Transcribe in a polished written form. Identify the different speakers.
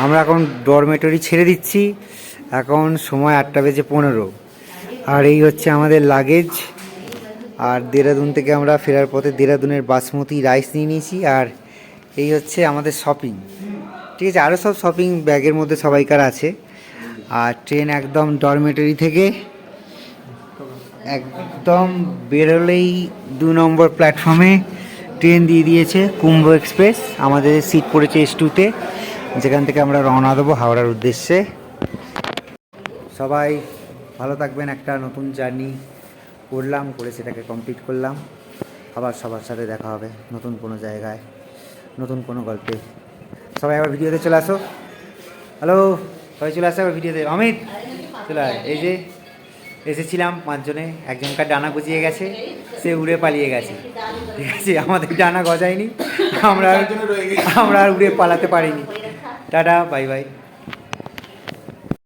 Speaker 1: আমরা এখন ডরমেটরি ছেড়ে দিচ্ছি। এখন সময় 8:15। আর এই হচ্ছে আমাদের লাগেজ। আর দেরাদুন থেকে আমরা ফেরার পথে দেরাদুনের বাসমতি রাইস নিয়ে নিয়েছি। আর এই হচ্ছে আমাদের শপিং, ঠিক আছে। আরও সব শপিং ব্যাগের মধ্যে সবাইকার আছে। আর ট্রেন একদম ডরমেটরি থেকে একদম বেরোলেই 2 নম্বর প্ল্যাটফর্মে ট্রেন দিয়ে দিয়েছে কুম্ভ এক্সপ্রেস। আমাদের সিট পড়েছে S2-তে, যেখান থেকে আমরা রওনা দেবো হাওড়ার উদ্দেশ্যে। সবাই ভালো থাকবেন। একটা নতুন জার্নি করে সেটাকে কমপ্লিট করলাম। আবার সবার সাথে দেখা হবে নতুন কোনো জায়গায়, নতুন কোনো গল্পে। সবাই আবার ভিডিওতে চলে আসো। হ্যালো, সবাই চলে আসো আবার ভিডিওতে। অমিত চলে আয়। এই যে এসেছিলাম 5 জনে, একজনকার ডানা গজিয়ে গেছে, সে উড়ে পালিয়ে গেছে, ঠিক আছে। আমাদের ডানা গজায়নি, আমরা আর উড়ে পালাতে পারিনি। Tata, bye bye.